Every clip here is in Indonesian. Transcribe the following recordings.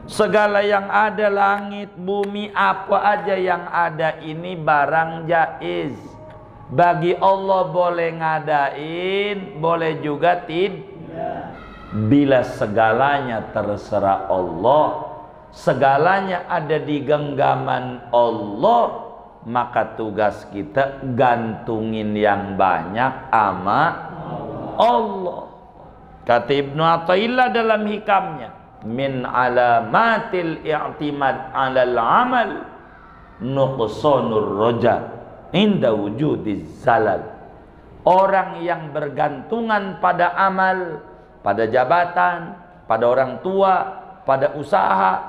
Segala yang ada, langit, bumi, apa aja yang ada ini barang jaiz. Bagi Allah boleh ngadain, boleh juga tidak. Bila segalanya terserah Allah, segalanya ada di genggaman Allah, maka tugas kita gantungin yang banyak sama Allah. Kata Ibnu Athaillah dalam hikamnya, min alamatil i'timad 'alal 'amal nuqsanur raja inda wujudiz zalal. Orang yang bergantungan pada amal, pada jabatan, pada orang tua, pada usaha,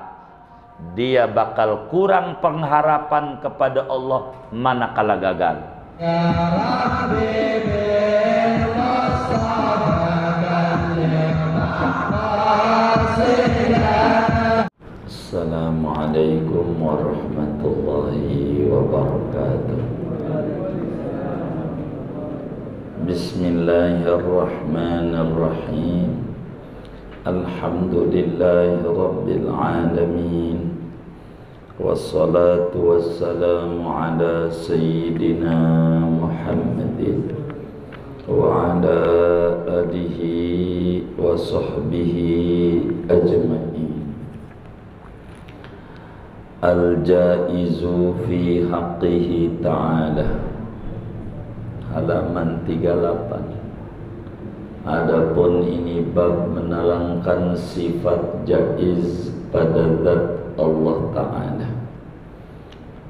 dia bakal kurang pengharapan kepada Allah manakala gagal. Ya Rabbi, Assalamualaikum warahmatullahi wabarakatuh. Bismillahirrahmanirrahim. Alhamdulillahi rabbil alamin. Wassalatu wassalamu ala sayyidina Muhammadin wa ala alihi wa sahbihi ajma'in. Al-jaizu fi haqqihi ta'ala, halaman 38. Adapun ini bab menerangkan sifat jaiz pada zat Allah Ta'ala.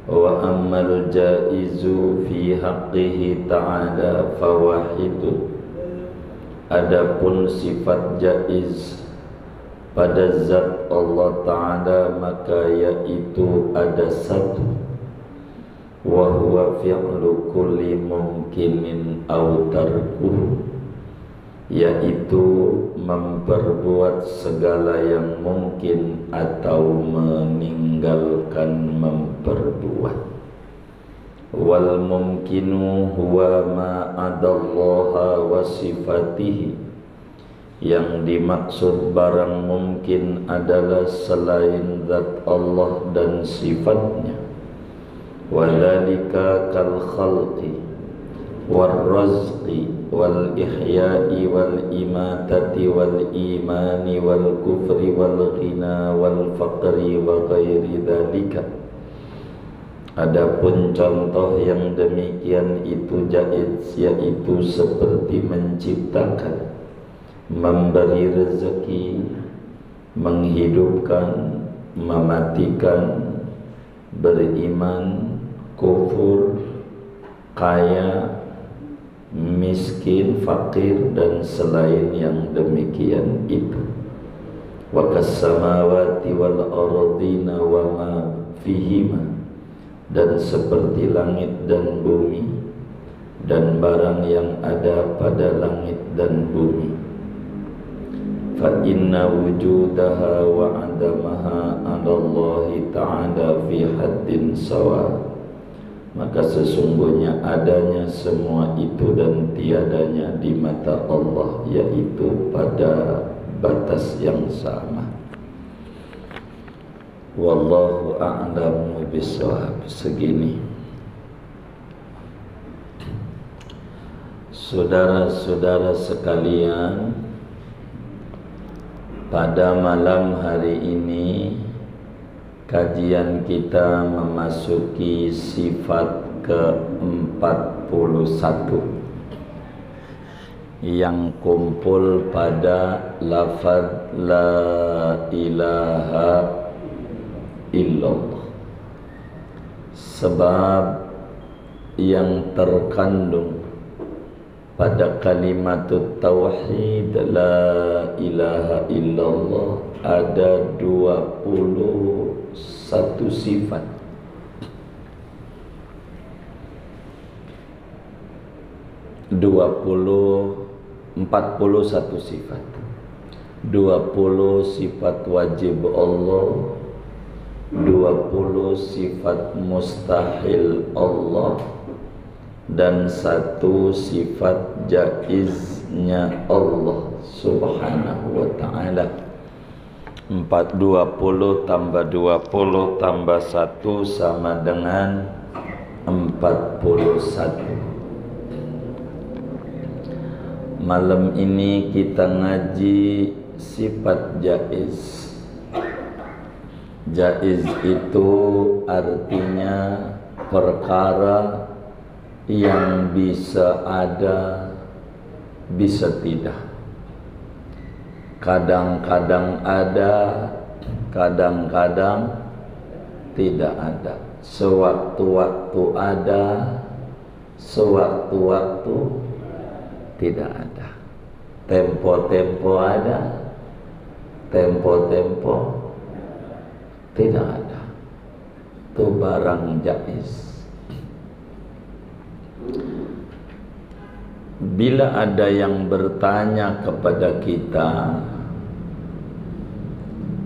Wa ammal jaizu fi haqqihi ta'ala fawahidun. Adapun sifat jaiz pada zat Allah Ta'ala maka yaitu ada satu, wa huwa fi'lu kulli mumkinin aw tarkuhu, yaitu memperbuat segala yang mungkin atau meninggalkan memperbuat. Wal mumkinu huwa ma adallaha wa sifatihi, yang dimaksud barang mungkin adalah selain zat Allah dan sifatnya. Wadzalika kal khalqi wal razqi wal ihya'i wal imatati wal imani wal kufri wal ghina wal faqri wa ghairi dzalika. Adapun contoh yang demikian itu jaiz, yaitu seperti menciptakan, memberi rezeki, menghidupkan, mematikan, beriman, kufur, kaya, miskin, fakir, dan selain yang demikian itu. Wa kas-samawati wal ardina wa ma fihima, dan seperti langit dan bumi dan barang yang ada pada langit dan bumi. Fa inna wujudaha wa adamaha 'ala Allah Ta'ala fi haddin sawa, maka sesungguhnya adanya semua itu dan tiadanya di mata Allah yaitu pada batas yang sama. Wallahu a'lamu bishawab. Segini, saudara-saudara sekalian, pada malam hari ini kajian kita memasuki sifat ke-41 yang kumpul pada lafaz la ilaha illallah. Sebab yang terkandung pada kalimat tauhid la ilaha illallah ada 21 sifat. Empat puluh satu sifat. 20 sifat wajib Allah, 20 sifat mustahil Allah, dan 1 sifat jaiznya Allah subhanahu wa ta'ala. 420 tambah 20 tambah 1 sama dengan 41. Malam ini kita ngaji sifat jaiz. Jaiz itu artinya perkara yang bisa ada, bisa tidak. Kadang-kadang ada, kadang-kadang tidak ada. Sewaktu-waktu ada, sewaktu-waktu tidak ada. Tempo-tempo ada, tempo-tempo tidak ada. Itu barang jaiz. Bila ada yang bertanya kepada kita,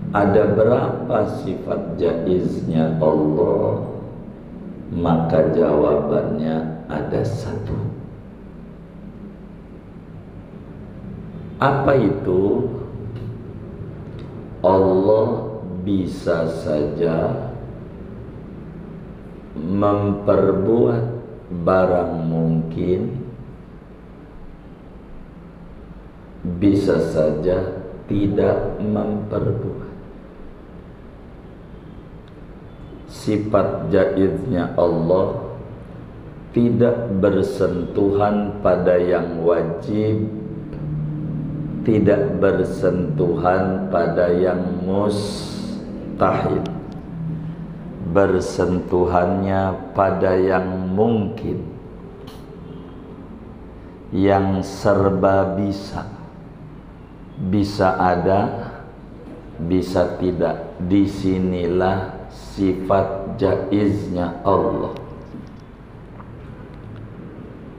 ada berapa sifat jaiznya Allah? Maka jawabannya ada satu. Apa itu? Allah bisa saja memperbuat barang mungkin, bisa saja tidak memperbuat. Sifat jaiznya Allah tidak bersentuhan pada yang wajib, tidak bersentuhan pada yang mustahil, bersentuhannya pada yang mungkin, yang serba bisa. Bisa ada, bisa tidak. Disinilah sifat jaiznya Allah.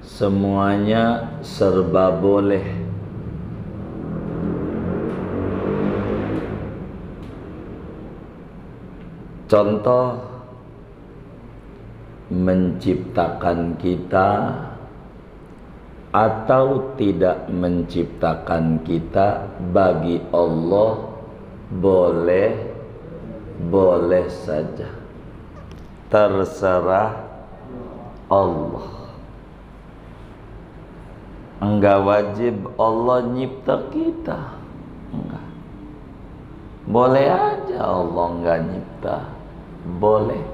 Semuanya serba boleh. Contoh, menciptakan kita atau tidak menciptakan kita bagi Allah boleh, boleh saja. Terserah Allah. Enggak wajib Allah nyipta kita. Enggak. Boleh aja Allah enggak nyipta. Boleh.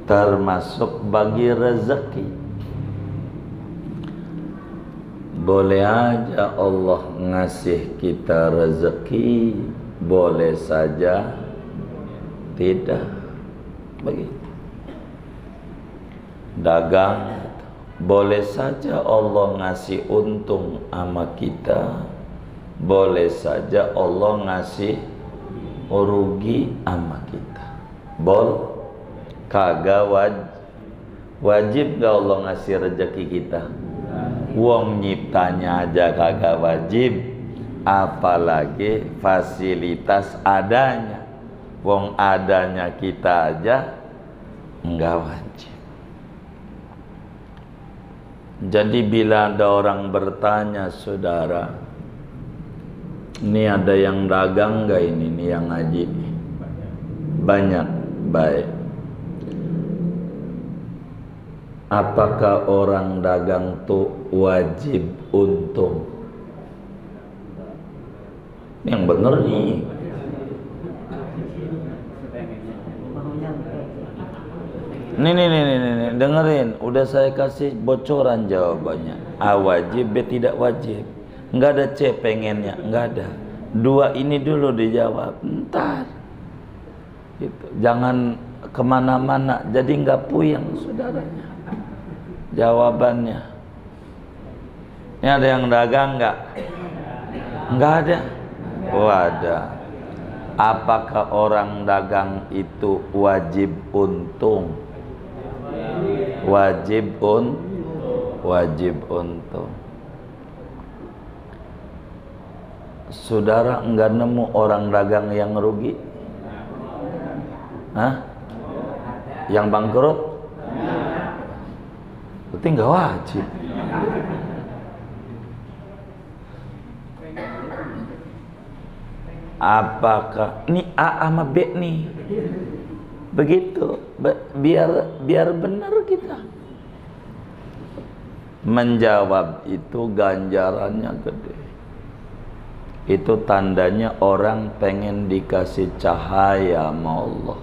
Termasuk bagi rezeki. Boleh aja Allah ngasih kita rezeki, boleh saja tidak. Begitu. Dagang, boleh saja Allah ngasih untung sama kita, boleh saja Allah ngasih rugi sama kita. Kagak wajib gak Allah ngasih rezeki kita? Wong nyiptanya aja kagak wajib, apalagi fasilitas adanya. Wong adanya kita aja enggak wajib. Jadi bila ada orang bertanya, saudara, ini ada yang dagang gak ini yang ngaji? Banyak. Baik. Apakah orang dagang tuh wajib untung? Yang bener nih. Nih, dengerin. Udah saya kasih bocoran jawabannya. A wajib, B tidak wajib. Nggak ada C pengennya, nggak ada. Dua ini dulu dijawab. Ntar. Gitu. Jangan kemana-mana. Jadi nggak puyeng saudaranya. Jawabannya. Ini ada yang dagang nggak? Nggak ada. Oh ada. Apakah orang dagang itu wajib untung? Wajib untung. Saudara nggak nemu orang dagang yang rugi? Hah? Yang bangkrut? Berarti nggak wajib. Apakah ini A sama B nih? Begitu, biar benar kita. Menjawab itu ganjarannya gede. Itu tandanya orang pengen dikasih cahaya sama Allah,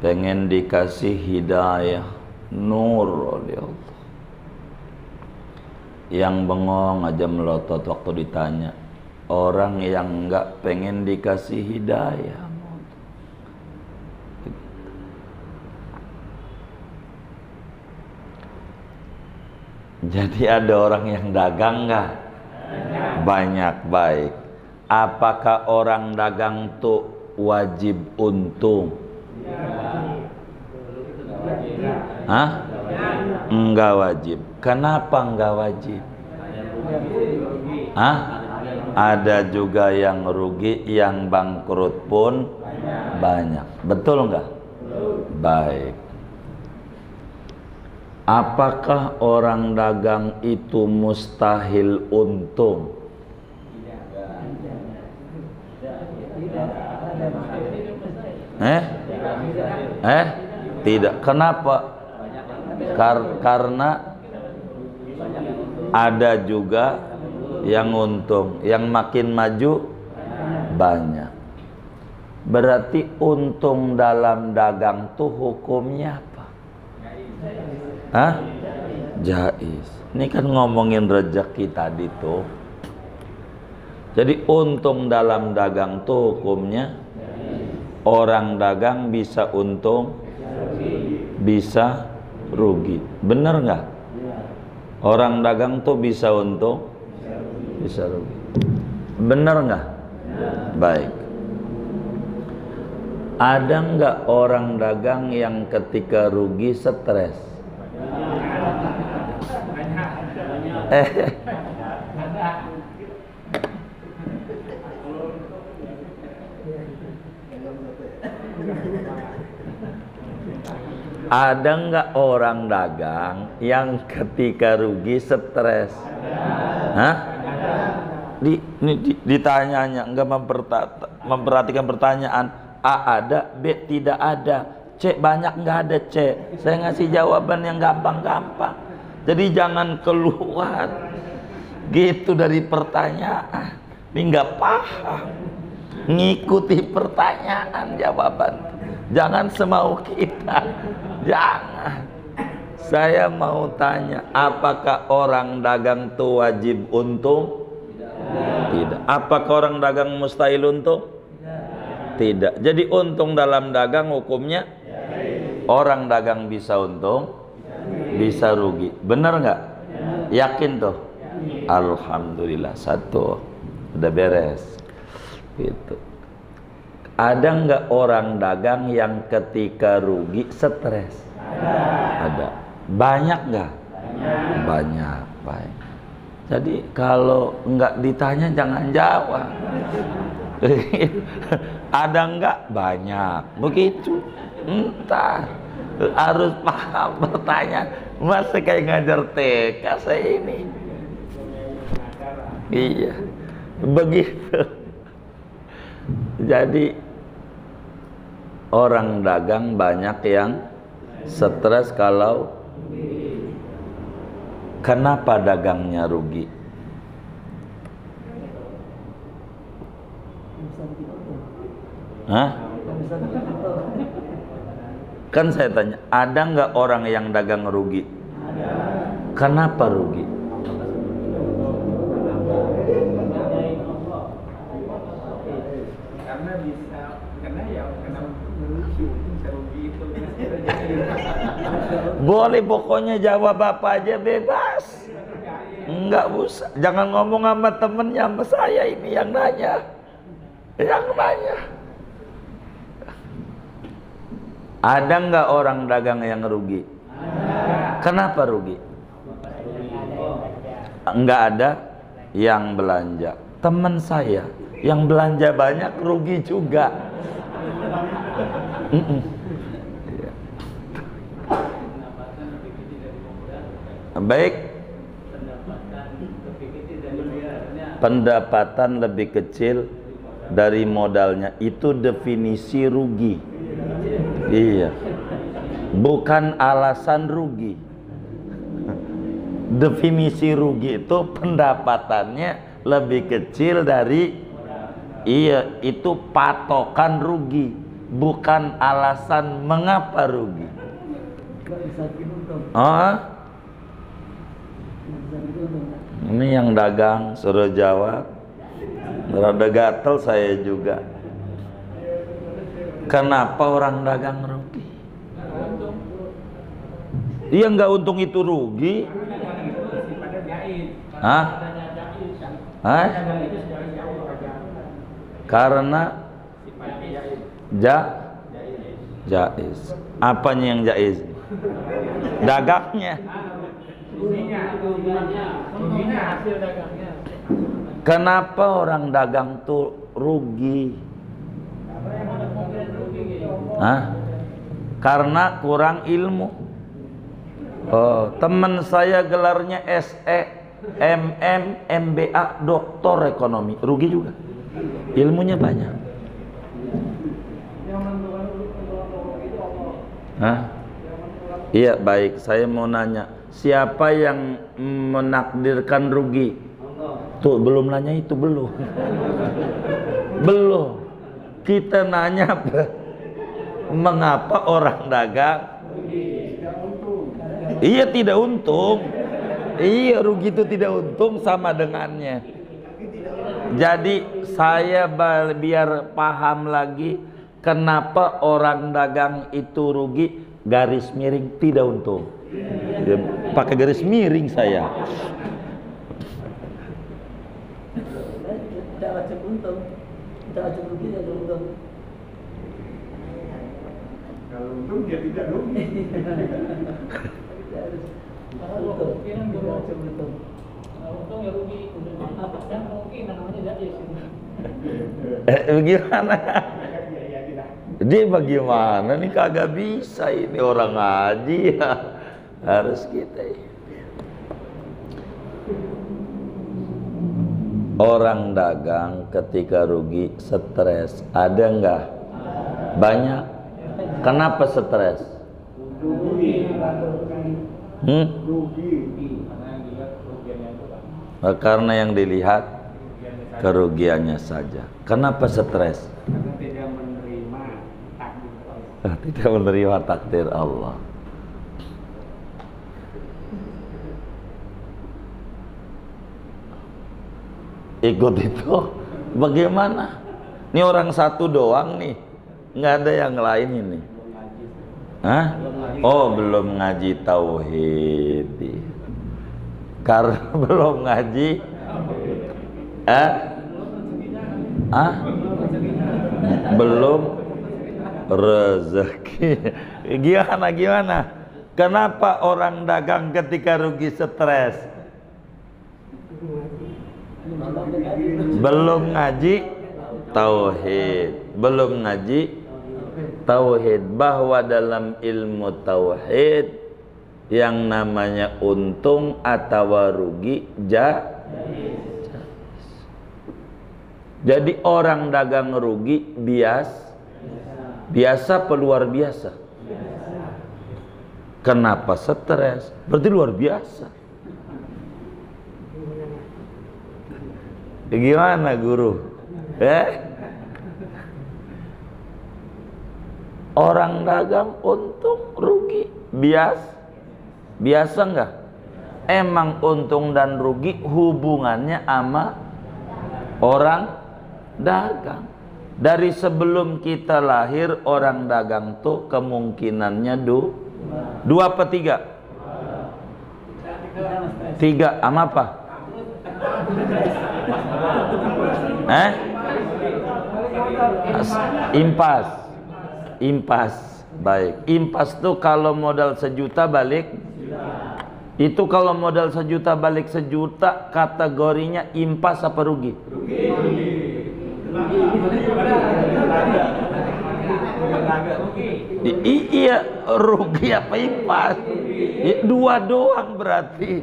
pengen dikasih hidayah, nur oleh Allah. Yang bengong aja melotot waktu ditanya. Orang yang enggak pengen dikasih hidayah. Jadi ada orang yang dagang enggak? Banyak, baik. Apakah orang dagang tuh wajib untung? Hah? Enggak wajib. Kenapa enggak wajib? Hah? Ada juga yang rugi, yang bangkrut pun banyak. Betul enggak? Baik. Apakah orang dagang itu mustahil untung? Tidak. Kenapa? Karena ada juga yang untung, yang makin maju banyak. Berarti untung dalam dagang tuh hukumnya apa? Hah? Jaiz. Ini kan ngomongin rezeki tadi tuh. Jadi untung dalam dagang tuh hukumnya orang dagang bisa untung, bisa rugi. Bener nggak? Orang dagang tuh bisa untung, bisa rugi. Bener nggak? Baik. Ada nggak orang dagang yang ketika rugi stres? Ada nggak orang dagang yang ketika rugi stres? Hah? Ditanyanya nggak memperhatikan pertanyaan. A ada, B tidak ada, C banyak nggak ada, C. Saya ngasih jawaban yang gampang-gampang. Jadi jangan keluar gitu dari pertanyaan. Ini nggak paham. Ngikuti pertanyaan jawaban. Jangan semau kita. Jangan. Saya mau tanya, apakah orang dagang itu wajib untung? Tidak. Apakah orang dagang mustahil untung? Tidak. Jadi untung dalam dagang hukumnya orang dagang bisa untung, bisa rugi. Benar nggak? Yakin tuh? Alhamdulillah, satu udah beres. Gitu. Ada nggak orang dagang yang ketika rugi stres? Ada. Banyak nggak? Banyak. Baik. Jadi kalau nggak ditanya jangan jawab. Ada nggak? Banyak. Begitu. Entar harus paham pertanyaan. Masa kayak ngajar TK saya ini. Iya. Begitu. Jadi orang dagang banyak yang stres kalau kenapa dagangnya rugi? Hah? Kan saya tanya, ada nggak orang yang dagang rugi? Kenapa rugi? Boleh, pokoknya jawab apa aja bebas. Enggak usah, jangan ngomong sama temennya, sama saya ini yang nanya. Yang nanya. Ada nggak orang dagang yang rugi? Kenapa rugi? Enggak ada yang belanja. Teman saya yang belanja banyak rugi juga. Baik. pendapatan lebih kecil dari modalnya, itu definisi rugi. Iya, bukan alasan rugi. Definisi rugi itu pendapatannya lebih kecil dari, iya, itu patokan rugi, bukan alasan mengapa rugi. Oh, ini yang dagang suruh jawab. Rada gatel saya juga. Kenapa orang dagang rugi? Iya, nggak untung itu rugi. Hah? Hah? Karena jaiz. Apanya yang jaiz? Dagangnya. Kenapa orang dagang tuh rugi? Hah? Karena kurang ilmu. Oh, teman saya gelarnya SE, MM, MBA, doktor ekonomi, rugi juga. Ilmunya banyak. Hah? Iya, baik. Saya mau nanya, siapa yang menakdirkan rugi? Tuh, belum nanya itu, belum. Belum. Kita nanya mengapa orang dagang? Iya, tidak untung. Iya, rugi itu tidak untung sama dengannya. Jadi saya biar paham lagi kenapa orang dagang itu rugi, garis miring tidak untung. Ya, pakai garis miring saya. Kalau untung dia tidak rugi. Kalau untung ya rugi. Yang mungkin namanya jais. Bagaimana? Dia bagaimana nih, kagak bisa ini orang ngaji ya. Harus kita ya. Orang dagang ketika rugi stres, ada enggak? Banyak. Kenapa stres? Karena yang dilihat kerugiannya saja. Kenapa stres? Karena tidak menerima takdir Allah. Tidak menerima takdir Allah. Ikut itu bagaimana? Ini orang satu doang nih, nggak ada yang lain ini. Hah? Oh, belum ngaji tauhid. Karena belum ngaji, belum rezeki. Gimana? Kenapa orang dagang ketika rugi stres? Belum ngaji tauhid. Belum ngaji tauhid, bahwa dalam ilmu tauhid yang namanya untung atau rugi jadi orang dagang rugi biasa apa luar biasa? Kenapa stres? Berarti luar biasa. Gimana guru? Orang dagang untung rugi biasa enggak? Emang untung dan rugi hubungannya sama orang dagang. Dari sebelum kita lahir orang dagang tuh kemungkinannya dua apa tiga? Tiga sama apa? Impas. Baik. Impas tuh kalau modal 1 juta balik. Itu kalau modal 1 juta balik 1 juta, kategorinya impas apa rugi? Iya, rugi apa impas? Dua doang berarti.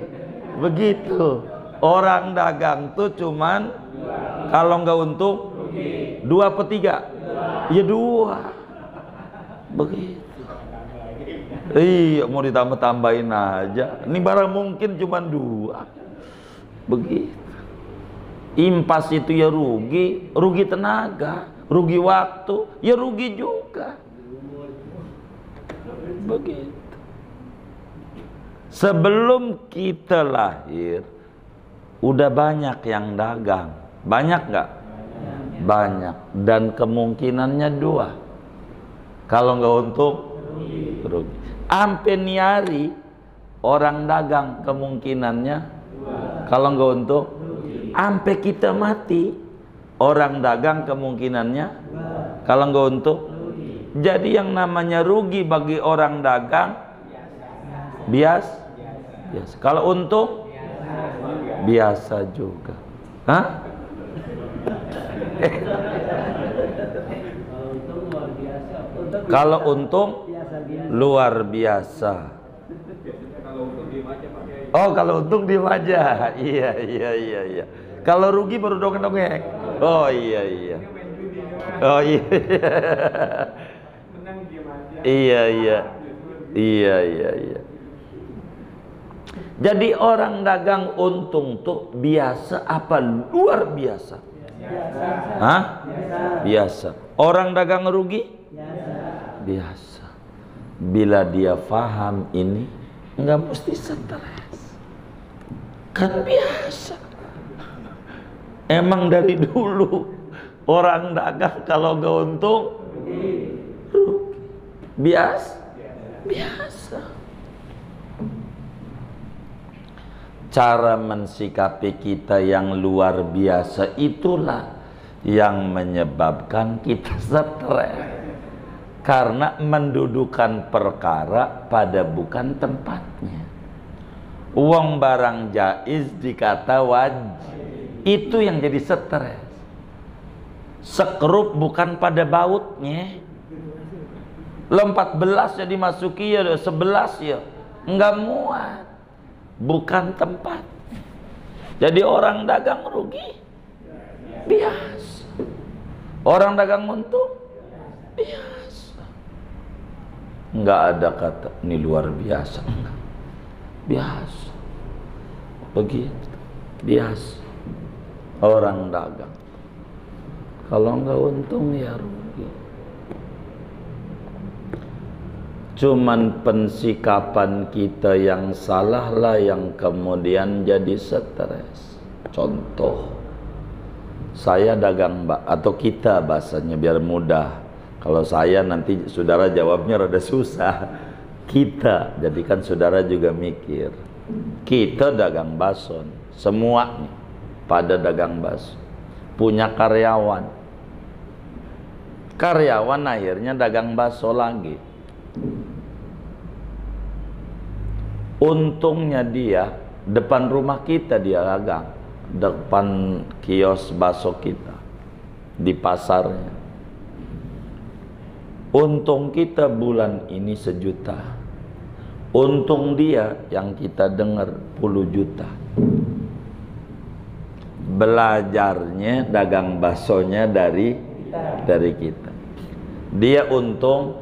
Begitu. Orang dagang tuh cuman kalau nggak untung 2/3. Ya 2. Begitu. Iya, mau ditambah-tambahin aja. Ini barang mungkin cuma 2. Begitu. Impas itu ya rugi, rugi tenaga, rugi waktu, ya rugi juga. Begitu. Sebelum kita lahir, udah banyak yang dagang. Banyak nggak? Banyak. Dan kemungkinannya 2. Kalau nggak untung, rugi. Ampe niari orang dagang kemungkinannya kalau nggak untung, ampe kita mati orang dagang kemungkinannya kalau nggak untung. Jadi yang namanya rugi bagi orang dagang biasa. Kalau untung biasa juga. Hah? Kalau untung luar biasa. Oh, kalau untung diem aja. Iya. Kalau rugi baru dongeng-dongeng. Oh iya. Oh iya. Iya. Jadi orang dagang untung tuh biasa apa luar biasa? Hah? Biasa. Orang dagang rugi? Biasa. Bila dia paham ini, nggak mesti stres. Kan biasa. Emang dari dulu orang dagang kalau nggak untung rugi. Biasa. Cara mensikapi kita yang luar biasa itulah yang menyebabkan kita stres. Karena mendudukan perkara pada bukan tempatnya. Uang barang jaiz dikata wajib. Itu yang jadi stres. Sekrup bukan pada bautnya. 14 ya dimasuki ya 11 ya. Enggak muat. Bukan tempat. Jadi orang dagang rugi biasa. Orang dagang untung biasa. Enggak ada kata ini luar biasa, enggak. Biasa. Begitu. Biasa. Orang dagang. Kalau enggak untung ya rugi. Cuman pensikapan kita yang salah lah yang kemudian jadi stres. Contoh, saya dagang atau kita bahasanya biar mudah. Kalau saya nanti saudara jawabnya rada susah. Kita, jadikan saudara juga mikir. Kita dagang bakso, semua nih pada dagang bakso. Punya karyawan. Karyawan akhirnya dagang bakso lagi. Untungnya dia depan rumah kita dia dagang, depan kios bakso kita di pasarnya. Untung kita bulan ini 1 juta. Untung dia yang kita dengar puluh juta. Belajarnya dagang baksonya dari kita. Dia untung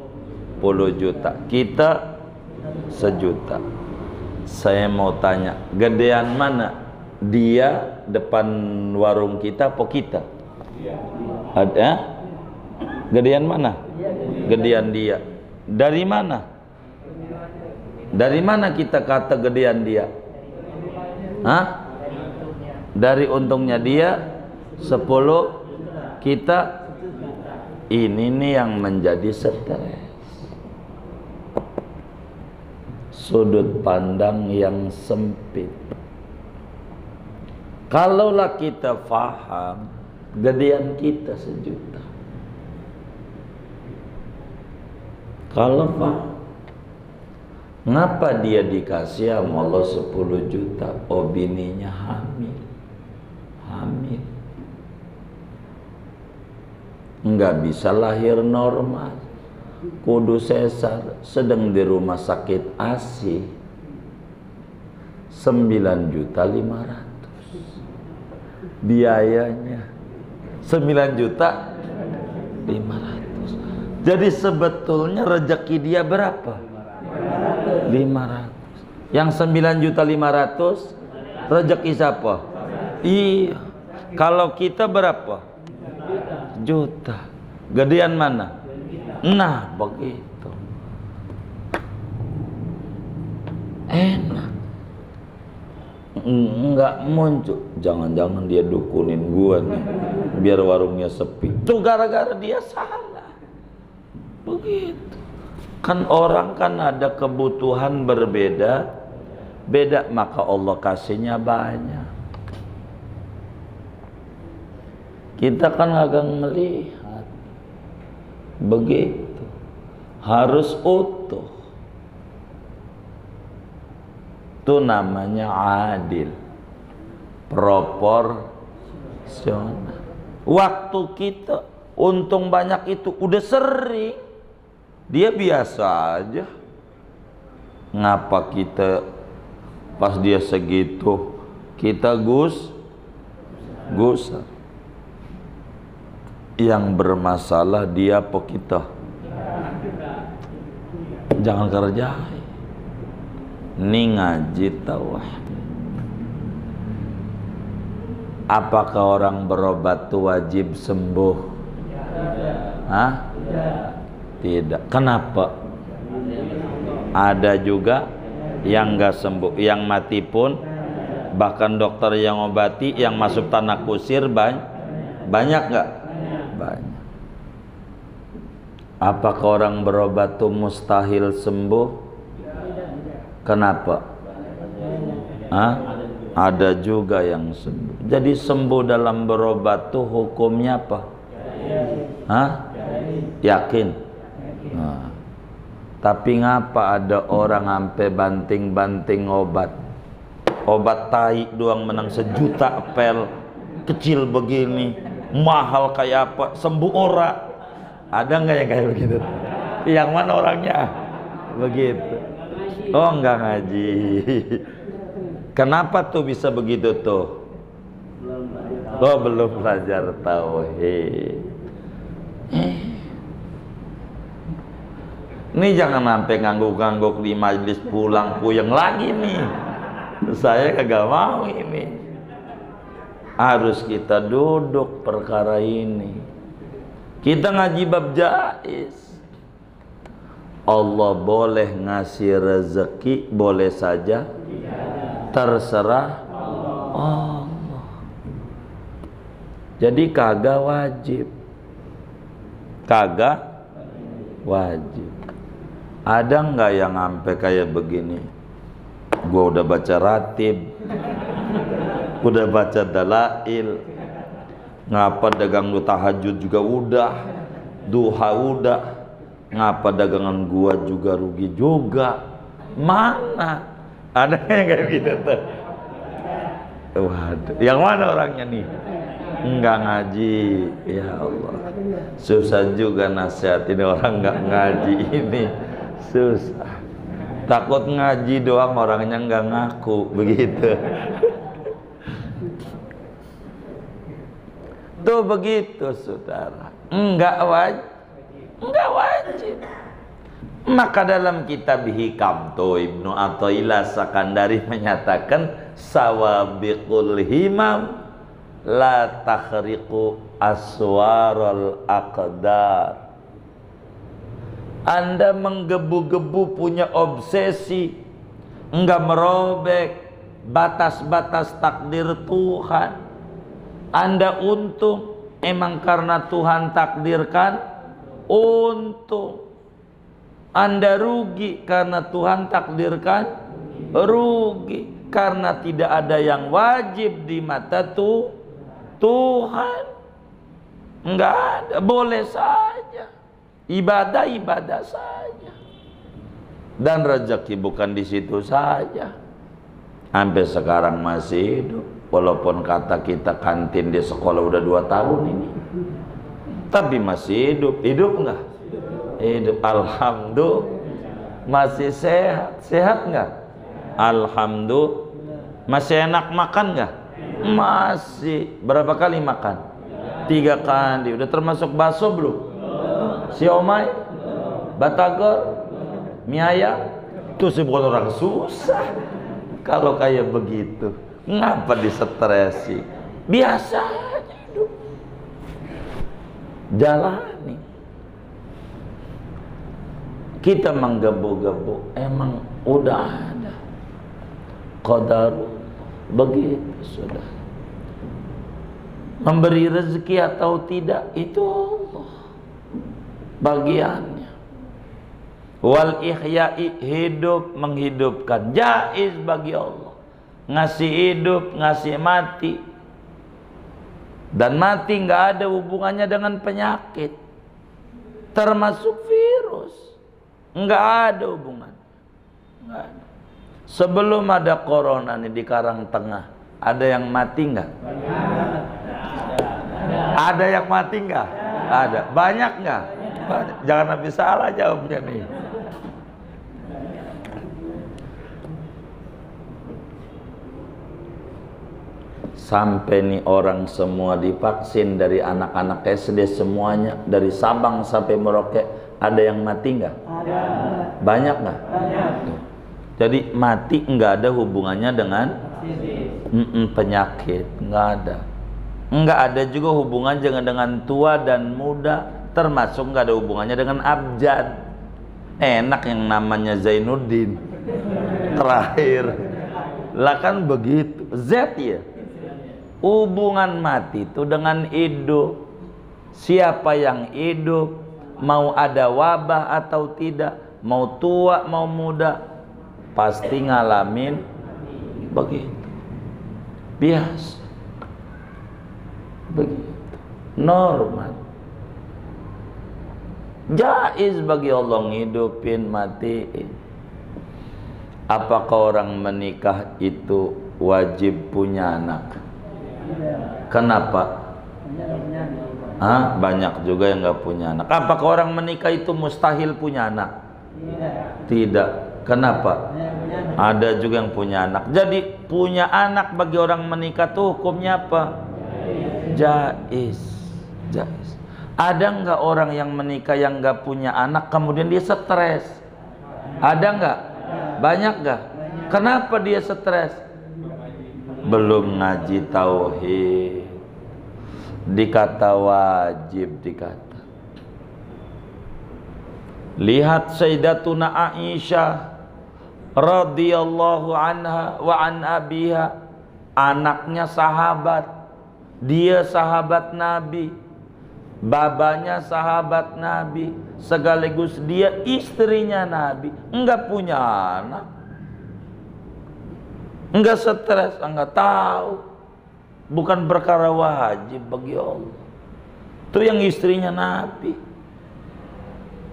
10 juta. Kita 1 juta. Saya mau tanya, gedean mana? Dia depan warung kita apa kita? Ada? Gedean mana? Gedean dia. Dari mana? Dari mana kita kata gedean dia? Hah? Dari untungnya dia 10, kita. Ini nih yang menjadi stres. Sudut pandang yang sempit. Kalaulah kita faham, gedean kita 1 juta. Kalau faham, ngapa dia dikasih sama Allah 10 juta? Oh, bininya hamil. Enggak bisa lahir normal, kudu sesar, sedang di rumah sakit ASI 9.500.000. biayanya 9.500.000. Jadi sebetulnya rezeki dia berapa? 500. Yang 9.500.000 rezeki siapa? Iya. Kalau kita berapa? Juta. Gedean mana? Nah, begitu. Enak. Enggak muncul. Jangan-jangan dia dukunin gua nih biar warungnya sepi. Tuh gara-gara dia salah. Begitu. Kan orang kan ada kebutuhan berbeda, maka Allah kasihnya banyak. Kita kan agak melihat begitu, harus utuh. Itu namanya adil, proporsional. Waktu kita untung banyak itu udah sering, dia biasa aja. Ngapa kita pas dia segitu kita gusar? Yang bermasalah dia apa kita? Jangan kerjain. Ini ngaji tauhid. Apakah orang berobat itu wajib sembuh? Hah? Tidak. Kenapa? Ada juga yang nggak sembuh, yang mati pun, bahkan dokter yang obati, yang masuk tanah kusir banyak nggak? Banyak. Apakah orang berobat itu mustahil sembuh? Kenapa? Hah? Ada juga yang sembuh. Jadi sembuh dalam berobat tuh hukumnya apa? Hah? Yakin? Nah. Tapi ngapa ada orang sampai banting-banting obat tai doang menang 1 juta pel, kecil begini, mahal kayak apa, sembuh ora? Ada nggak yang kayak begitu? Yang mana orangnya? Begitu. Oh, enggak ngaji. Kenapa tuh bisa begitu tuh? Oh, belum belajar tauhid. Ini jangan sampai ngangguk-ngangguk di majelis pulang puyeng lagi nih. Saya kagak mau ini. Harus kita duduk perkara ini. Kita ngaji bab jaiz. Allah boleh ngasih rezeki, boleh saja, terserah Allah. Jadi kagak wajib. Ada nggak yang sampai kayak begini? Gua udah baca ratib, udah baca dalail, ngapa dagang lu tahajud juga udah, duha udah, ngapa dagangan gua juga rugi juga? Mana? Ada yang kayak gitu tuh? Waduh, yang mana orangnya nih? Enggak ngaji, ya Allah. Susah juga nasihatin orang enggak ngaji ini, susah. Takut ngaji doang orangnya enggak ngaku, begitu. Tuh begitu saudara, enggak wajib. Maka dalam kitab Hikam tuh Ibnu Athaillah Sakandari menyatakan sawabiqul himam la takhriqu aswarul aqdar. Anda menggebu-gebu punya obsesi, enggak merobek batas-batas takdir Tuhan. Anda untung emang karena Tuhan takdirkan untung. Anda rugi karena Tuhan takdirkan rugi, karena tidak ada yang wajib di mata Tuhan. Enggak ada, boleh saja ibadah saja. Dan rezeki bukan di situ saja. Sampai sekarang masih hidup, walaupun kata kita kantin di sekolah udah 2 tahun ini, tapi masih hidup enggak? Hidup, alhamdulillah. Masih sehat enggak? Alhamdulillah. Masih enak makan enggak? Masih. Berapa kali makan? 3 kali. Udah termasuk bakso belum? Siomay? Batagor? Mie ayam? Itu sih bukan orang susah. Kalau kayak begitu, ngapa distresi? Biasa aja hidup. Jalani. Kita menggebu-gebu, emang udah ada qadar, begitu sudah. Memberi rezeki atau tidak itu Allah bagiannya. Wal ihya'i, hidup menghidupkan, jaiz bagi Allah. Ngasih hidup, ngasih mati. Dan mati nggak ada hubungannya dengan penyakit, termasuk virus. Nggak ada hubungan. Nggak ada. Sebelum ada corona nih di Karangtengah, ada yang mati nggak? Ada yang mati nggak? Ada. Banyak nggak? Banyak. Jangan habis salah jawabnya nih. Sampai nih orang semua divaksin, dari anak-anak SD semuanya, dari Sabang sampai Merauke, ada yang mati nggak? Ada. Banyak nggak? Banyak. Jadi mati nggak ada hubungannya dengan penyakit, nggak ada. Nggak ada juga hubungannya dengan tua dan muda, termasuk nggak ada hubungannya dengan abjad. Enak yang namanya Zainuddin terakhir lah, kan begitu. Z ya. Hubungan mati itu dengan hidup. Siapa yang hidup, mau ada wabah atau tidak, mau tua mau muda, pasti ngalamin begitu. Biasa. Begitu. Normal. Jaiz bagi Allah ngidupin, matiin. Apakah orang menikah itu wajib punya anak? Kenapa? Banyak juga yang nggak punya anak. Apakah orang menikah itu mustahil punya anak? Tidak. Kenapa? Ada juga yang punya anak. Jadi punya anak bagi orang menikah tuh hukumnya apa? Jaiz. Jaiz. Ada nggak orang yang menikah yang nggak punya anak kemudian dia stres? Ada nggak? Banyak nggak? Kenapa dia stres? Belum ngaji tauhid. Dikata wajib, dikata. Lihat Sayyidatuna Aisyah radhiyallahu anha wa an abiha, anaknya sahabat, dia sahabat Nabi, babanya sahabat Nabi, sekaligus dia istrinya Nabi, enggak punya anak, enggak stres, enggak tahu, bukan perkara wajib bagi Allah. Itu yang istrinya Nabi,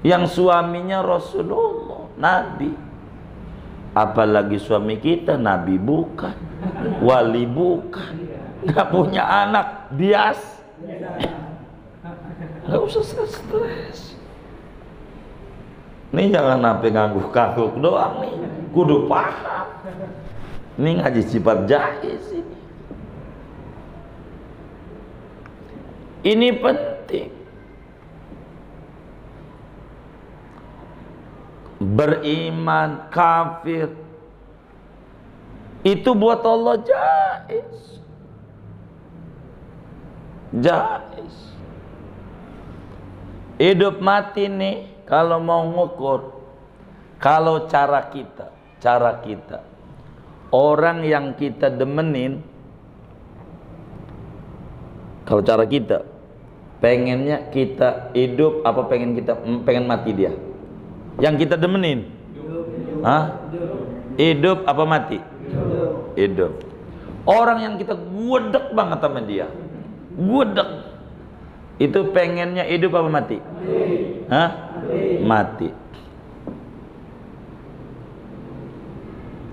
yang suaminya Rasulullah, Nabi. Apalagi suami kita Nabi bukan, wali bukan, nggak punya anak, bias, nggak usah stres. Ini jangan sampai ngangguk-ngangguk doang nih, kudu paham. Ini ngaji sifat jaiz ini. Ini penting. Beriman, kafir, itu buat Allah jaiz. Jaiz. Hidup mati nih, kalau mau ngukur, kalau cara kita, orang yang kita demenin, kalau cara kita, pengennya kita hidup apa pengen mati dia? Yang kita demenin, hidup apa mati? Hidup. Orang yang kita gudeg banget sama dia, gudeg, itu pengennya hidup apa mati? Mati.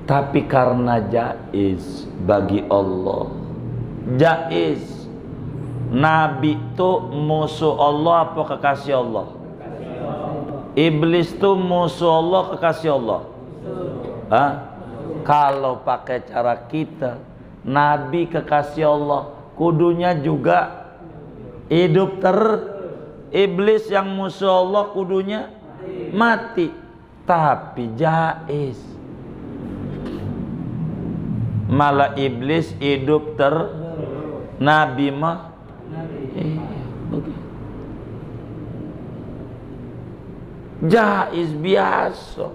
Tapi karena jaiz bagi Allah, jaiz. Nabi itu musuh Allah apa kekasih Allah? Iblis itu musuh Allah, kekasih Allah. Kalau pakai cara kita, Nabi kekasih Allah, kudunya juga hidup iblis yang musuh Allah kudunya mati. Tapi jaiz. Malah iblis hidup Nabi mah jaiz, biasa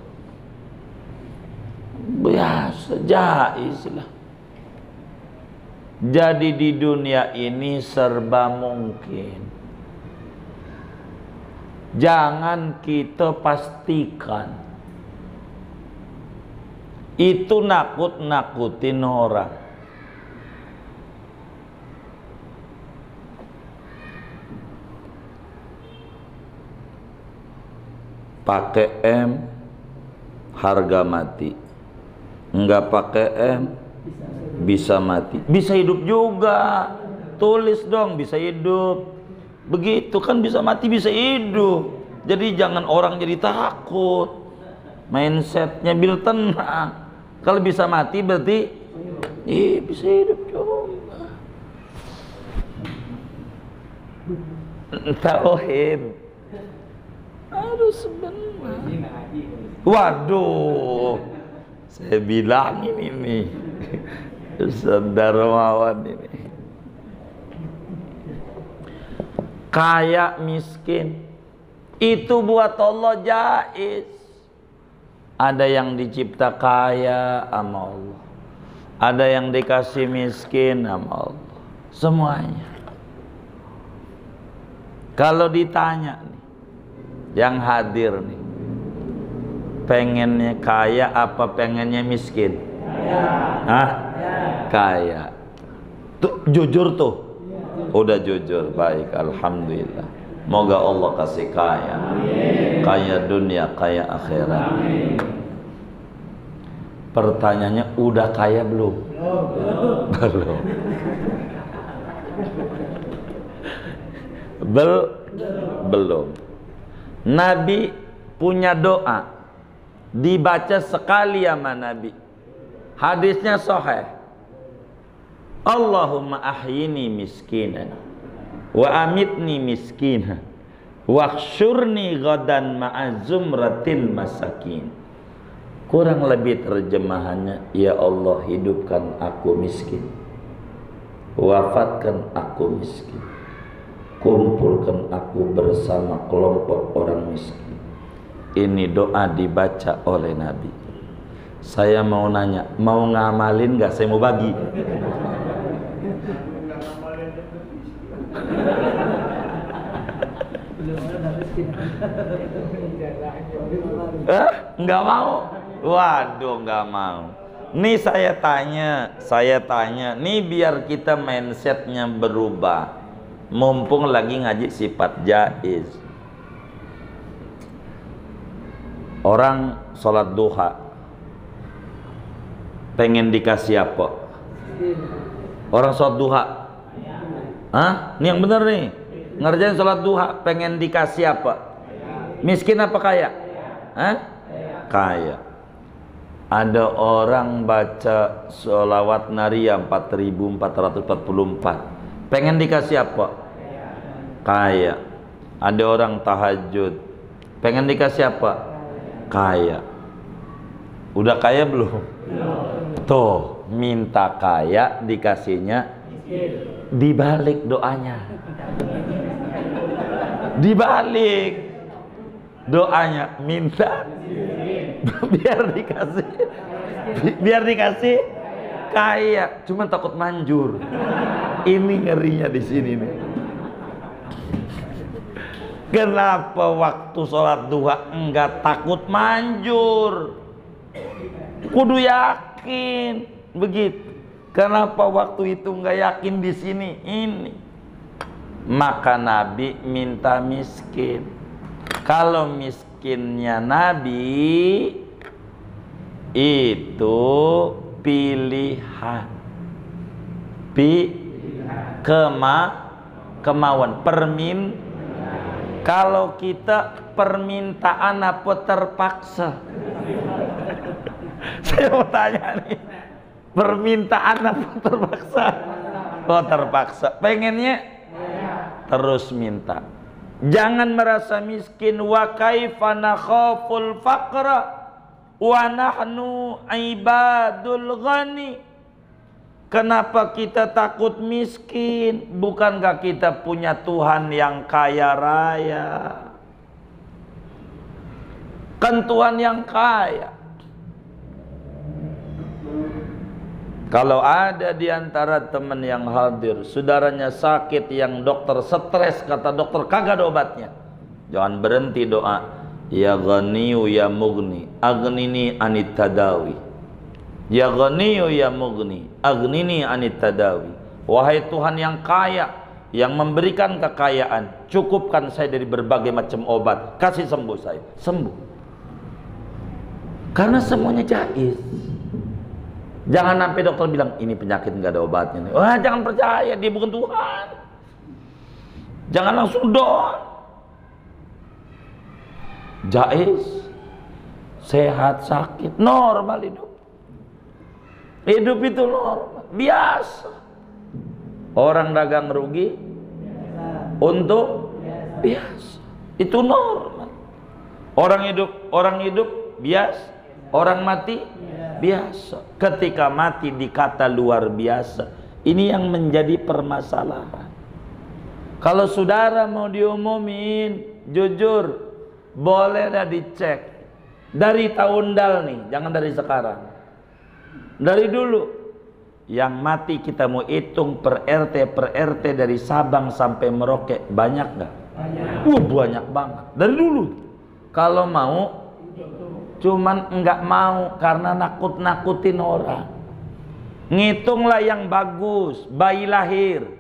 jaiz lah. Jadi di dunia ini serba mungkin. Jangan kita pastikan itu nakut-nakutin orang. Pakai M harga mati, enggak pakai M bisa mati, bisa hidup juga. Tulis dong bisa hidup. Begitu kan, bisa mati bisa hidup. Jadi jangan orang jadi takut. Mindsetnya bil tenang. Kalau bisa mati berarti bisa hidup juga. Tauhid. Aduh sebenarnya. Waduh, saya bilang ini nih, Ustaz Darmawan ini. Kaya miskin itu buat Allah jaiz. Ada yang dicipta kaya sama Allah, ada yang dikasih miskin sama Allah, semuanya. Kalau ditanya nih, yang hadir nih, pengennya kaya apa pengennya miskin? Kaya. Tuh jujur tuh. Udah jujur, baik, alhamdulillah. Moga Allah kasih kaya. Kaya dunia, kaya akhirat. Pertanyaannya, udah kaya belum? Belum. Belum. Nabi punya doa, dibaca sekali sama Nabi. Hadisnya sahih. Allahumma ahyini miskinan wa amitni miskinan wakhsyurni ghadan ma'a zumratil masakin. Kurang lebih terjemahannya, ya Allah hidupkan aku miskin, wafatkan aku miskin, kumpulkan aku bersama kelompok orang miskin. Ini doa dibaca oleh Nabi. Saya mau nanya, mau ngamalin gak? Saya mau bagi. Nggak mau? Waduh, nggak mau. Nih saya tanya, nih biar kita mindsetnya berubah. Mumpung lagi ngaji sifat jaiz. Orang sholat duha, pengen dikasih apa? Orang sholat duha, ini yang bener nih, ngerjain sholat duha, pengen dikasih apa? Miskin apa kaya? Kaya. Ada orang baca sholawat nariyah 4444, pengen dikasih apa? Kaya. Ada orang tahajud, pengen dikasih apa? Kaya. Udah kaya belum? Tuh, minta kaya dikasihnya dibalik doanya. Dibalik doanya, minta biar dikasih kaya, cuma takut manjur. Ini ngerinya di sini nih. Kenapa waktu sholat duha enggak takut manjur? Kudu yakin begitu. Kenapa waktu itu enggak yakin di sini? Ini. Maka Nabi minta miskin. Kalau miskinnya Nabi itu pilihan, kemauan, kalau kita permintaan apa terpaksa? Saya mau tanya nih, Permintaan apa terpaksa? Oh terpaksa. Pengennya terus minta. Jangan merasa miskin. Wa kaifa nakhaful faqra wa nahnu ibadul ghani. Kenapa kita takut miskin? Bukankah kita punya Tuhan yang kaya raya? Kan Tuhan yang kaya. Kalau ada di antara teman yang hadir, saudaranya sakit, yang dokter stres, kata dokter kagak ada obatnya, jangan berhenti doa. Ya Ghaniyu ya Mughni, aghnini anit tadawi. Ya Ghaniyu ya Mughni, aghnini anit tadawi. Wahai Tuhan yang kaya, yang memberikan kekayaan, cukupkan saya dari berbagai macam obat, kasih sembuh saya, sembuh. Karena semuanya jaiz. Jangan sampai dokter bilang ini penyakit nggak ada obatnya nih. Wah, jangan percaya, dia bukan Tuhan. Jangan langsung doa. Jaiz, sehat, sakit, normal hidup. Hidup itu normal, biasa. Orang dagang rugi, untung biasa. Itu normal. Orang hidup biasa. Orang mati biasa. Ketika mati dikata luar biasa. Ini yang menjadi permasalahan. Kalau saudara mau diumumin, jujur, boleh dah dicek dari tahun dal nih, jangan dari sekarang. Dari dulu. Yang mati kita mau hitung per RT dari Sabang sampai Merauke, banyak nggak? Banyak banget. Dari dulu. Kalau mau, cuman enggak mau karena nakut-nakutin orang. Ngitunglah yang bagus. Bayi lahir,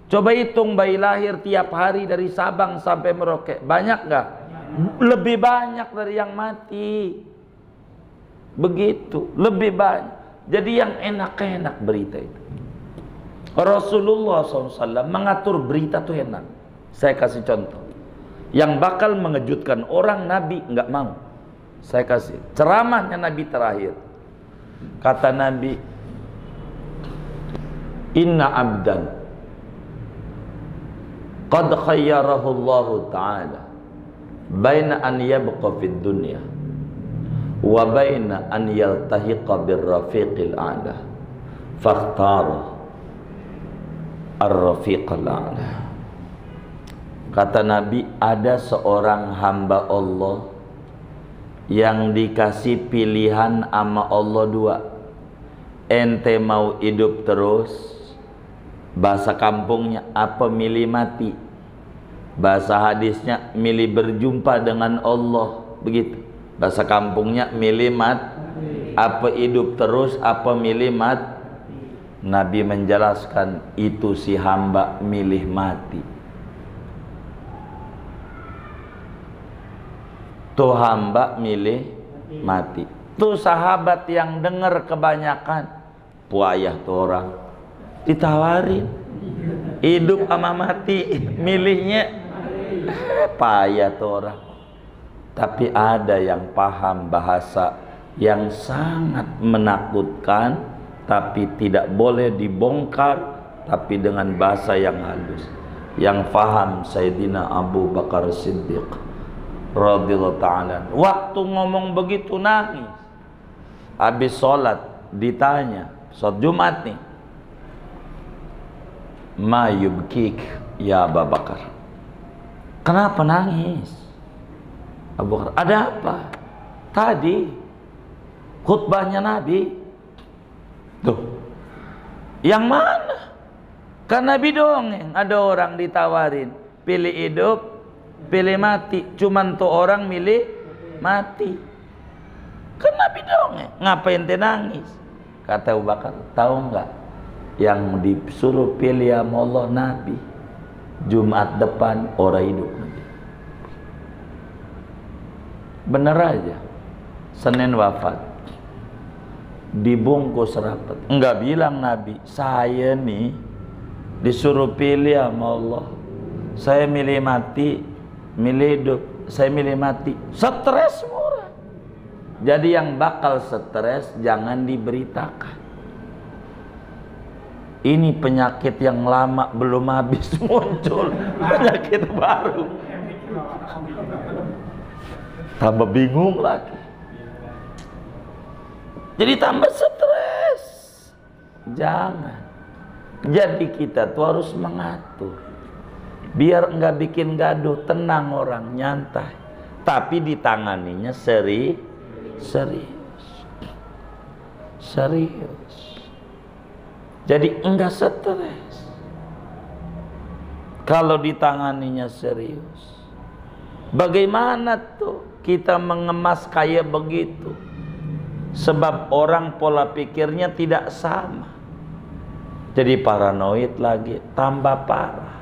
coba hitung bayi lahir tiap hari dari Sabang sampai Merauke, banyak enggak? Lebih banyak dari yang mati. Begitu, lebih banyak. Jadi yang enak-enak berita itu. Rasulullah SAW mengatur berita tuh enak. Saya kasih contoh. Yang bakal mengejutkan orang, Nabi enggak mau. Saya kasih ceramahnya Nabi terakhir. Kata Nabi, inna abdan qad khayyarahu Allah ta'ala baina an yabqa fid dunya wa baina an yaltahiqa bir rafiqil a'la fakhtara ar-rafiqal a'la. Kata Nabi, ada seorang hamba Allah yang dikasih pilihan sama Allah dua. Ente mau hidup terus, bahasa kampungnya apa, milih mati. Bahasa hadisnya milih berjumpa dengan Allah. Begitu. Bahasa kampungnya milih mati. Apa hidup terus, apa milih mati. Nabi menjelaskan itu si hamba milih mati. Tuh hamba milih mati. Tuh sahabat yang dengar kebanyakan, puayah tuh orang. Ditawarin hidup sama mati, milihnya payah tuh orang. Tapi ada yang paham bahasa yang sangat menakutkan, tapi tidak boleh dibongkar, tapi dengan bahasa yang halus. Yang paham Sayyidina Abu Bakar Siddiq radhiyallahu ta'ala. Waktu ngomong begitu nangis. Habis sholat ditanya, sholat Jumat nih, ma yubkik ya Abu Bakar, kenapa nangis Abu Bakar? Ada apa? Tadi khutbahnya Nabi. Tuh, yang mana? Kan Nabi dongeng, ada orang ditawarin pilih hidup, pilih mati, cuman tuh orang milih mati. Kan Nabi dongeng, ngapain ente nangis? Kata Abu Bakar, tahu nggak yang disuruh pilih sama Allah Nabi? Jumat depan orang hidup nanti. Bener aja, Senin wafat, dibungkus rapat. Enggak bilang Nabi, saya nih disuruh pilih sama Allah, saya milih mati, milih hidup. Saya milih mati. Stres semua orang. Jadi yang bakal stres jangan diberitakan. Ini penyakit yang lama belum habis muncul, penyakit baru. Tambah bingung lagi. Jadi tambah stres. Jangan. Jadi kita tuh harus mengatur. Biar enggak bikin gaduh, tenang orang, nyantai. Tapi ditanganinya serius. Jadi enggak stres. Kalau ditanganinya serius. Bagaimana tuh kita mengemas kayak begitu? Sebab orang pola pikirnya tidak sama. Jadi paranoid lagi, tambah parah.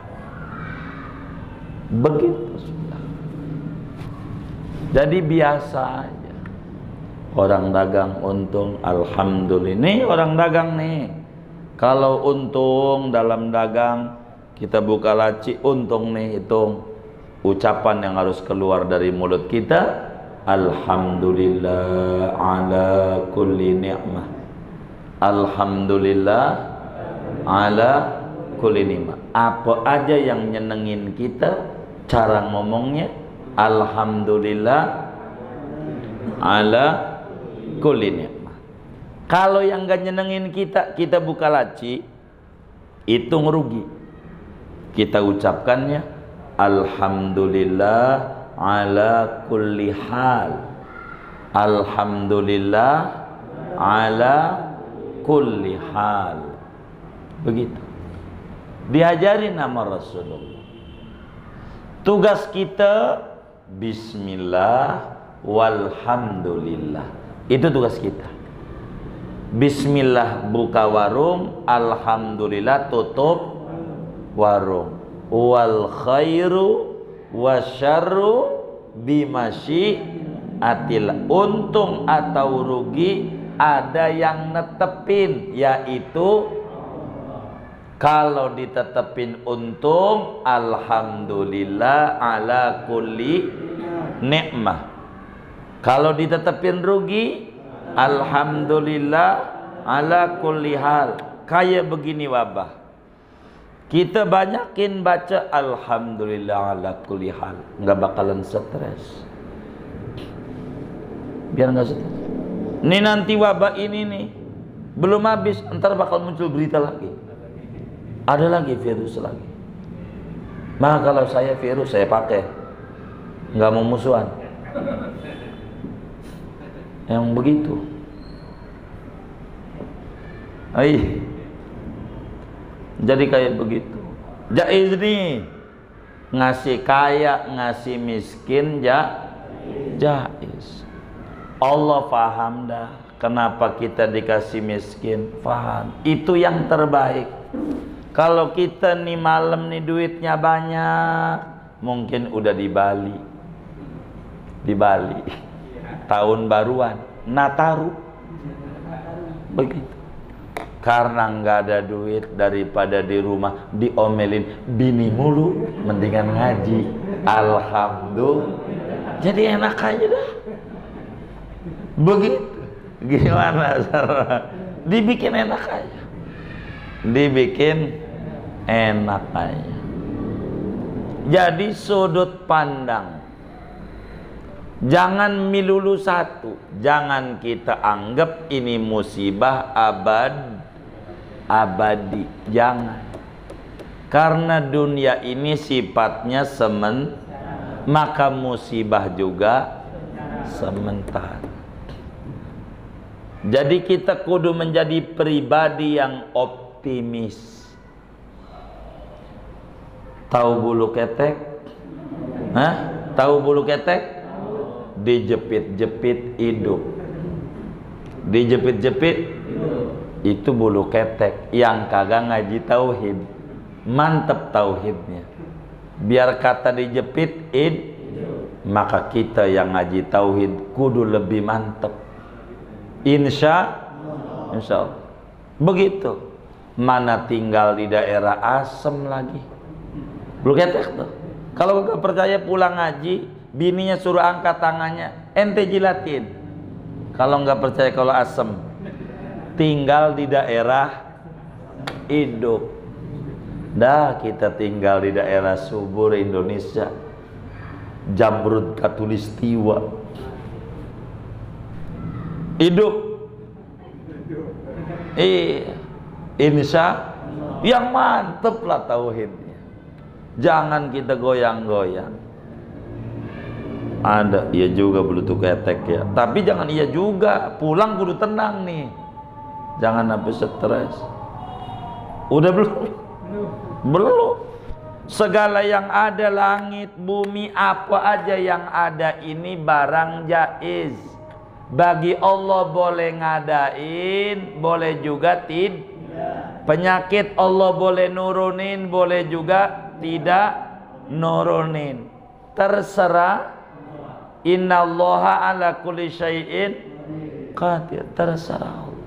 Begitu sudah. Jadi biasa aja. Orang dagang untung, alhamdulillah. Nih orang dagang nih. Kalau untung dalam dagang, kita buka laci, untung nih, hitung. Ucapan yang harus keluar dari mulut kita, alhamdulillah ala kulli ni'mah. Alhamdulillah ala kulli ni'mah. Apa aja yang nyenengin kita, cara ngomongnya, alhamdulillah ala kulli ni'mah. Kalau yang gak nyenengin kita, kita buka laci, itu ngerugi. Kita ucapkannya alhamdulillah ala kulli hal. Alhamdulillah ala kulli hal. Begitu. Diajarin nama Rasulullah. Tugas kita bismillah walhamdulillah. Itu tugas kita. Bismillah buka warung, alhamdulillah tutup warung. Wal khairu wasyarru bimasyiatillah. Untung atau rugi ada yang netepin, yaitu kalau ditetepin untung, alhamdulillah ala kulli nikmah. Kalau ditetepin rugi, alhamdulillah ala kulli hal. Kayak begini wabah, kita banyakin baca alhamdulillah ala kulli hal, nggak bakalan stres. Biar nggak stres. Ini nanti wabah ini nih belum habis, ntar bakal muncul berita lagi. Ada lagi virus lagi. Maka kalau saya virus saya pakai, nggak mau musuhan. Yang begitu. Jadi kayak begitu. Jaiz nih, ngasih kaya, ngasih miskin, jaiz. Allah paham dah kenapa kita dikasih miskin, paham. Itu yang terbaik. Kalau kita nih malam nih duitnya banyak, mungkin udah di Bali. Di Bali. Tahun baruan, Nataru. Begitu. Karena nggak ada duit, daripada di rumah diomelin bini mulu, mendingan ngaji. Alhamdulillah. Jadi enak aja dah. Begitu. Gimana cara? Dibikin enak aja. Dibikin enak aja. Jadi sudut pandang, jangan milulu satu. Jangan kita anggap ini musibah abadi. Jangan. Karena dunia ini sifatnya maka musibah juga sementara. Jadi kita kudu menjadi pribadi yang optimis. Tahu bulu ketek? Hah? Tahu bulu ketek? Dijepit-jepit hidup. Dijepit-jepit itu bulu ketek. Yang kagak ngaji tauhid, mantep tauhidnya. Biar kata dijepit maka kita yang ngaji tauhid kudu lebih mantep. Insya Allah. Begitu. Mana tinggal di daerah asem lagi. Bulu ketek tuh. Kalau nggak percaya pulang ngaji, bininya suruh angkat tangannya, ente jilatin. Kalau nggak percaya kalau asem, tinggal di daerah hidup. Dah kita tinggal di daerah subur Indonesia, Jamrud Katulistiwa, hidup. Insya yang mantep lah tauhidnya. Jangan kita goyang-goyang. Ada, iya juga bluetooth ketek ya. Tapi jangan iya juga, pulang kudu tenang nih. Jangan sampai stres. Udah belum? Belum. Segala yang ada, langit, bumi, apa aja yang ada ini barang jaiz. Bagi Allah boleh ngadain, boleh juga tidak. Penyakit Allah boleh nurunin, boleh juga tidak nurunin. Terserah. Innallaha ala kulli syai'in qadir. Terserah Allah.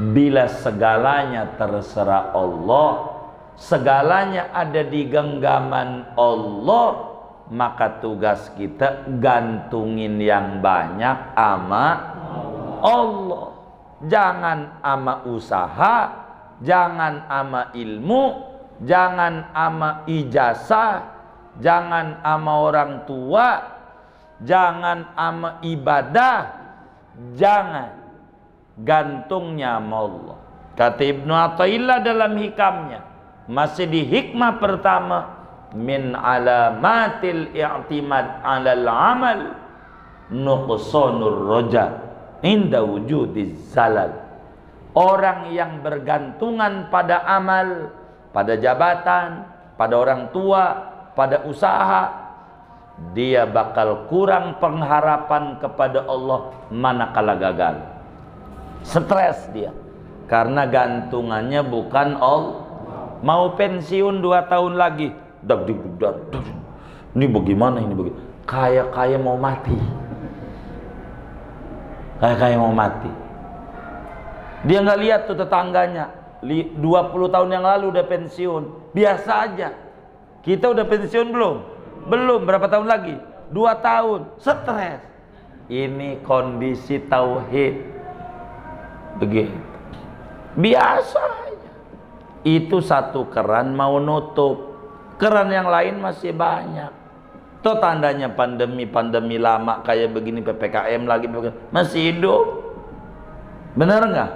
Bila segalanya terserah Allah, segalanya ada di genggaman Allah, maka tugas kita gantungin yang banyak ama Allah. Jangan ama usaha, jangan ama ilmu, jangan ama ijazah, jangan ama orang tua, jangan ama ibadah, jangan. Gantungnya sama Allah. Kata Ibnu Athaillah dalam hikamnya, masih di hikmah pertama, min alamatil i'timad 'alal 'amal nuqsanur raja inda wujudiz zalal. Orang yang bergantungan pada amal, pada jabatan, pada orang tua, pada usaha, dia bakal kurang pengharapan kepada Allah manakala gagal. Stres dia karena gantungannya bukan Allah. Mau pensiun 2 tahun lagi, ini bagaimana ini begitu? Kayak mau mati. Kayak mau mati. Dia nggak lihat tuh tetangganya 20 tahun yang lalu udah pensiun, biasa aja. Kita udah pensiun belum? Belum. Berapa tahun lagi? 2 tahun. Stres. Ini kondisi tauhid. Begitu. Biasa aja. Itu satu keran mau nutup, keran yang lain masih banyak. Itu tandanya pandemi lama kayak begini, PPKM lagi masih hidup. Bener nggak?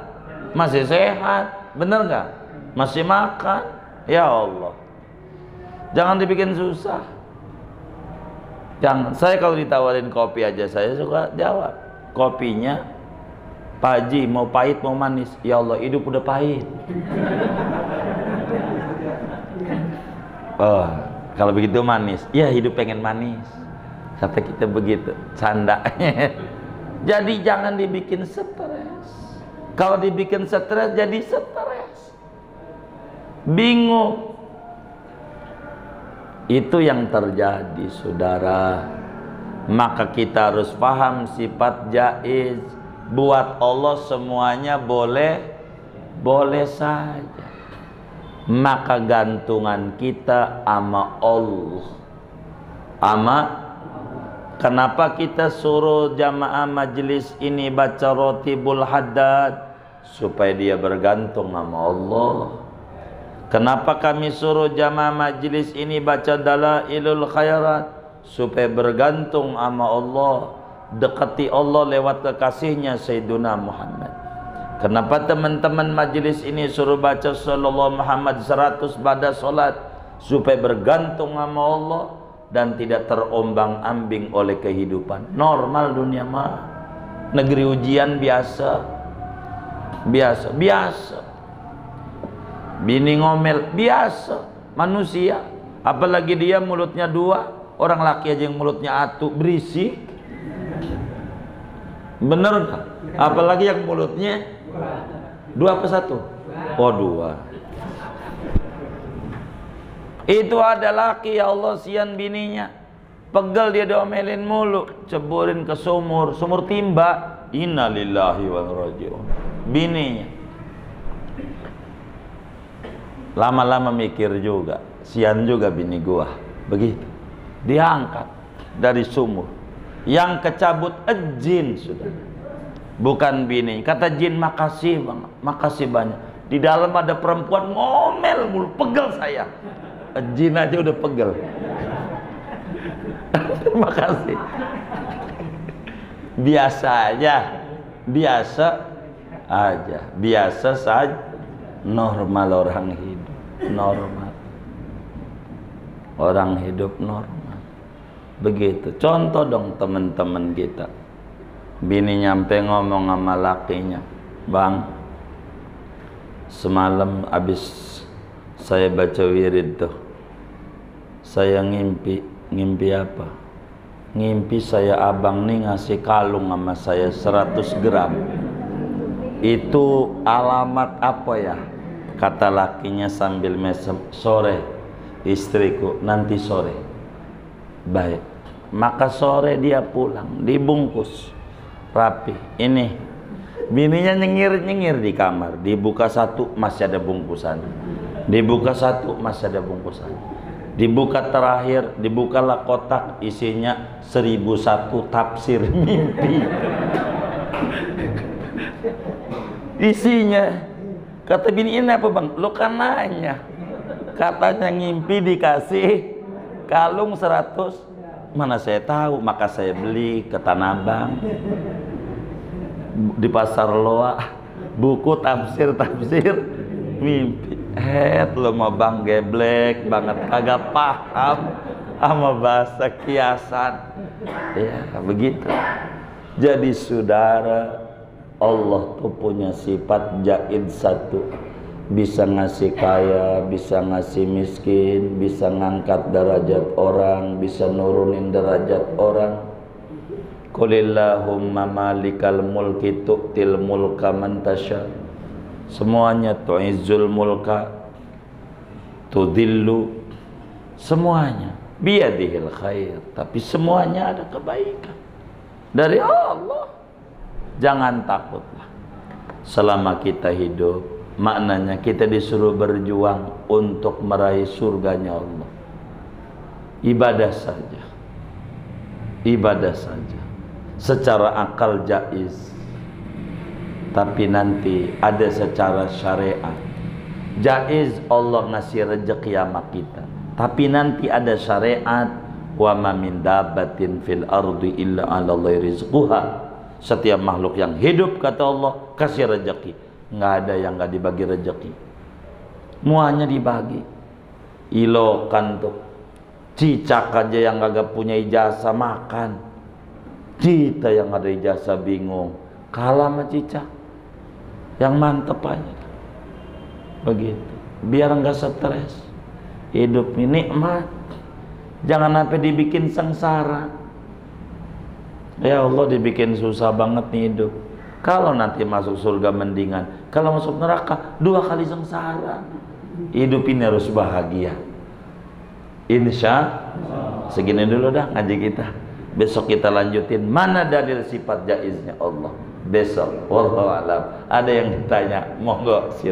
Masih sehat. Bener nggak? Masih makan. Ya Allah, jangan dibikin susah. Jangan. Saya kalau ditawarin kopi aja saya suka jawab. Kopinya, Pak Haji, mau pahit mau manis? Ya Allah, hidup udah pahit. Oh, kalau begitu manis. Ya, hidup pengen manis. Kata kita begitu, canda. Jadi jangan dibikin stres. Kalau dibikin stres jadi stres. Bingung. Itu yang terjadi, saudara. Maka kita harus paham sifat jaiz. Buat Allah semuanya boleh saja. Maka gantungan kita ama Allah. Kenapa kita suruh jamaah majelis ini baca Rotibul Haddad? Supaya dia bergantung sama Allah. Kenapa kami suruh jamaah majelis ini baca Dalailul Khairat? Supaya bergantung sama Allah, dekati Allah lewat kekasihnya Sayyiduna Muhammad. Kenapa teman-teman majelis ini suruh baca Sallallahu Muhammad 100 pada solat? Supaya bergantung sama Allah dan tidak terombang-ambing oleh kehidupan. Normal dunia mah, negeri ujian biasa. Bini ngomel biasa, manusia. Apalagi dia mulutnya 2, orang laki aja yang mulutnya 1 berisik. Bener gak? Apalagi yang mulutnya 2 apa 1? Oh 2. Itu ada laki, ya Allah, sian bininya. Pegel dia diomelin mulu, ceburin ke sumur timba. Innalillahi wa inna ilaihi raji'un. Bininya lama-lama mikir juga, sian juga bini gua. Begitu diangkat dari sumur, yang kecabut jin sudah. bukan bini. Kata jin, makasih bang, makasih banyak. Di dalam ada perempuan ngomel mulu, pegel saya. Jin aja udah pegel. Terima kasih. Biasa aja, biasa aja, biasa saja. Normal orang hidup, normal. Orang hidup normal. Begitu. Contoh dong teman-teman kita. Bini nyampe ngomong sama lakinya, bang, semalam abis saya baca wirid tuh, saya ngimpi apa? Ngimpi saya abang nih ngasih kalung sama saya 100 gram. Itu alamat apa ya? Kata lakinya sambil mesem, sore istriku, nanti sore. Baik. Maka sore dia pulang, dibungkus rapi. Ini bininya nyengir-nyengir di kamar. Dibuka satu masih ada bungkusan. Dibuka satu masih ada bungkusan. Dibuka terakhir, dibukalah kotak, isinya 1001 tafsir mimpi. Isinya, kata bini, ini apa bang? Lo kan nanya, katanya ngimpi dikasih kalung 100. Mana saya tahu, maka saya beli ke Tanah Abang, di Pasar Loa, buku tafsir mimpi. Lo mau bang geblek banget, kagak paham sama bahasa kiasan. Ya begitu. Jadi saudara, Allah tuh punya sifat jaid satu, bisa ngasih kaya, bisa ngasih miskin, bisa ngangkat derajat orang, bisa nurunin derajat orang. Qulillahumma malikal mulki tu'til mulka man tasha. Semuanya tu'izzul mulka, tudhillu, semuanya biyadihil khair. Tapi semuanya ada kebaikan dari Allah. Jangan takutlah. Selama kita hidup, maknanya kita disuruh berjuang untuk meraih surganya Allah. Ibadah saja, ibadah saja, secara akal jaiz. Tapi nanti ada secara syariat. Jaiz Allah ngasih rezeki sama kita. Tapi nanti ada syariat, wa ma min dabbatin fil ardi illa 'ala Allahi rizquha. Setiap makhluk yang hidup, kata Allah, kasih rezeki. Nggak ada yang nggak dibagi rezeki. Semuanya dibagi. Ilokan tuh, cicak aja yang kagak punya ijazah makan. Kita yang ada ijazah bingung, kalah sama cicak. Yang mantep aja. Begitu. Biar nggak stres. Hidup ini nikmat. Jangan sampai dibikin sengsara. Ya Allah, dibikin susah banget nih hidup. Kalau nanti masuk surga mendingan. Kalau masuk neraka 2 kali sengsara. Hidup ini harus bahagia. Insya segini dulu dah ngaji kita. Besok kita lanjutin mana dalil sifat jaiznya Allah. Besok wallahu alam. Ada yang ditanya, monggo silakan.